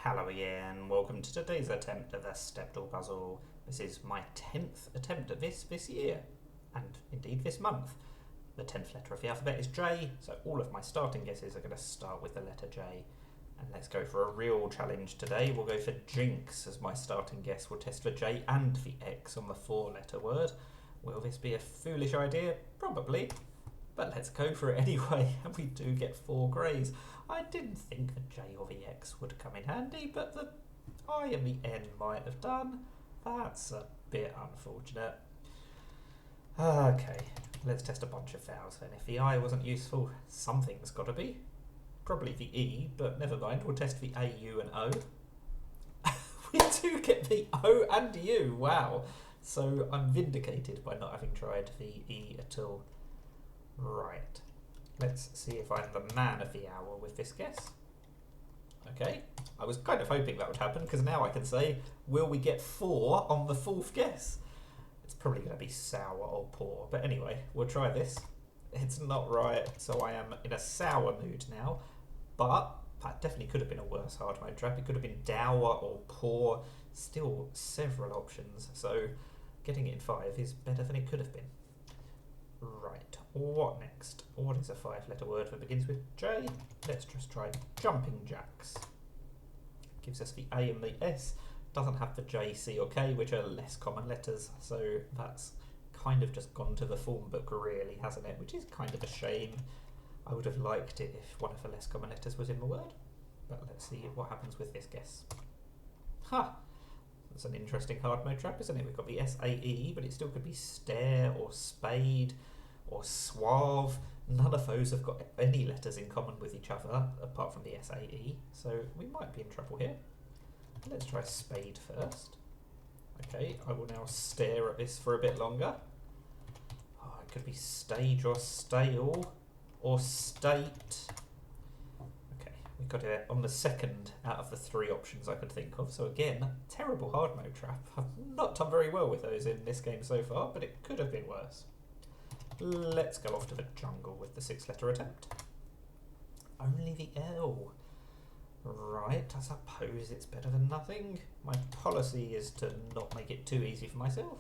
Hello again, welcome to today's attempt at the Stepdle puzzle. This is my 10th attempt at this year, and indeed this month. The 10th letter of the alphabet is J, so all of my starting guesses are going to start with the letter J. And let's go for a real challenge today. We'll go for Jinx as my starting guess. We'll test for J and the X on the 4-letter word. Will this be a foolish idea? Probably. But let's go for it anyway, and we do get 4 greys. I didn't think the J or the X would come in handy, but the I and the N might have done. That's a bit unfortunate. Okay, let's test a bunch of vowels then. If the I wasn't useful, something's got to be. Probably the E, but never mind, we'll test the A, U and O. We do get the O and U, wow. So I'm vindicated by not having tried the E at all. Right, let's see if I'm the man of the hour with this guess. Okay, I was kind of hoping that would happen because now I can say, will we get 4 on the 4th guess? It's probably going to be sour or poor, but anyway, we'll try this. It's not right, so I am in a sour mood now, but that definitely could have been a worse hard mode trap. It could have been dour or poor, still several options, so getting it in 5 is better than it could have been. Right, what next? What is a 5-letter word that begins with J? Let's just try jumping jacks. Gives us the A and the S. Doesn't have the J, C or K, which are less common letters, so that's kind of just gone to the form book really, hasn't it? Which is kind of a shame. I would have liked it if one of the less common letters was in the word. But let's see what happens with this guess. Ha! That's an interesting hard mode trap, isn't it? We've got the S-A-E, but it still could be stare or spade or suave. None of those have got any letters in common with each other, apart from the S-A-E, so we might be in trouble here. Let's try spade first. Okay, I will now stare at this for a bit longer. Oh, it could be stage or stale or state. We got it on the 2nd out of the 3 options I could think of. So again, terrible hard mode trap. I've not done very well with those in this game so far, but it could have been worse. Let's go off to the jungle with the 6-letter attempt. Only the L. Right, I suppose it's better than nothing. My policy is to not make it too easy for myself.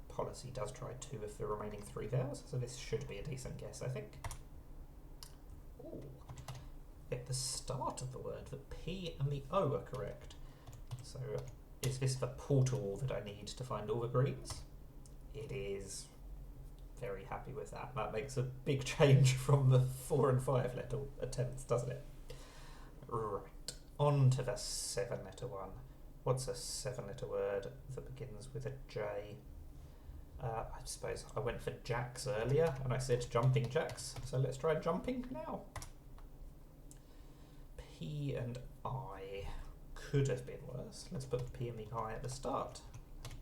Policy does try 2 of the remaining 3 vowels, so this should be a decent guess, I think. Ooh. At the start of the word, the P and the O are correct. So is this the portal that I need to find all the greens? It is. Very happy with that. That makes a big change from the 4 and 5-letter attempts, doesn't it? Right, on to the 7-letter one. What's a 7-letter word that begins with a J? I suppose I went for jacks earlier and I said jumping jacks, so let's try jumping now. P and I could have been worse. Let's put the P and the I at the start.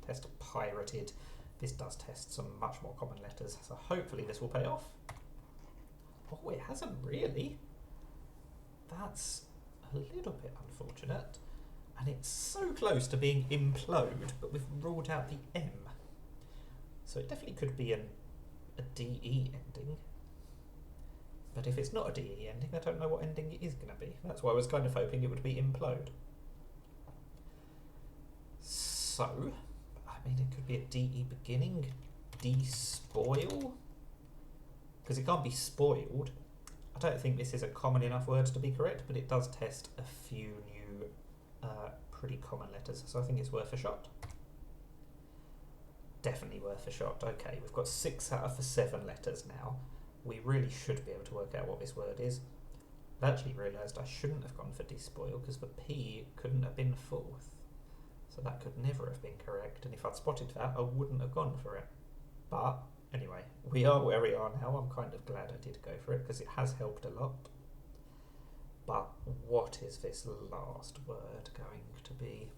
Test pirated. This does test some much more common letters, so hopefully this will pay off. Oh, it hasn't really. That's a little bit unfortunate. And it's so close to being implode, but we've ruled out the M. So it definitely could be a DE ending. But if it's not a DE ending, I don't know what ending it is going to be. That's why I was kind of hoping it would be implode. So, I mean, it could be a DE beginning, despoil, because it can't be spoiled. I don't think this is a common enough word to be correct, but it does test a few new, pretty common letters, so I think it's worth a shot. Definitely worth a shot. Okay, we've got 6 out of the 7 letters now. We really should be able to work out what this word is. I've actually realised I shouldn't have gone for despoil because the P couldn't have been 4th. So that could never have been correct, and if I'd spotted that, I wouldn't have gone for it. But anyway, we are where we are now. I'm kind of glad I did go for it because it has helped a lot. But what is this last word going to be?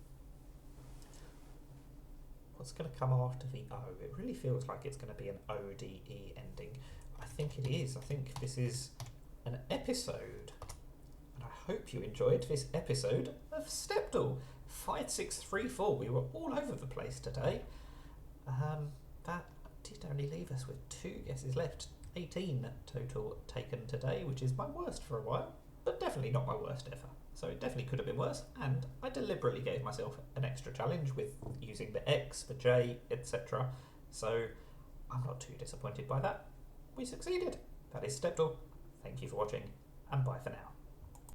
What's going to come after the O? It really feels like it's going to be an ODE ending. I think it is. I think this is an episode. And I hope you enjoyed this episode of Stepdle. 5634. We were all over the place today. That did only leave us with 2 guesses left. 18 total taken today, which is my worst for a while, but definitely not my worst ever. So it definitely could have been worse, and I deliberately gave myself an extra challenge with using the X for J, etc. So I'm not too disappointed by that. We succeeded. That is Stepdle. Thank you for watching, and bye for now.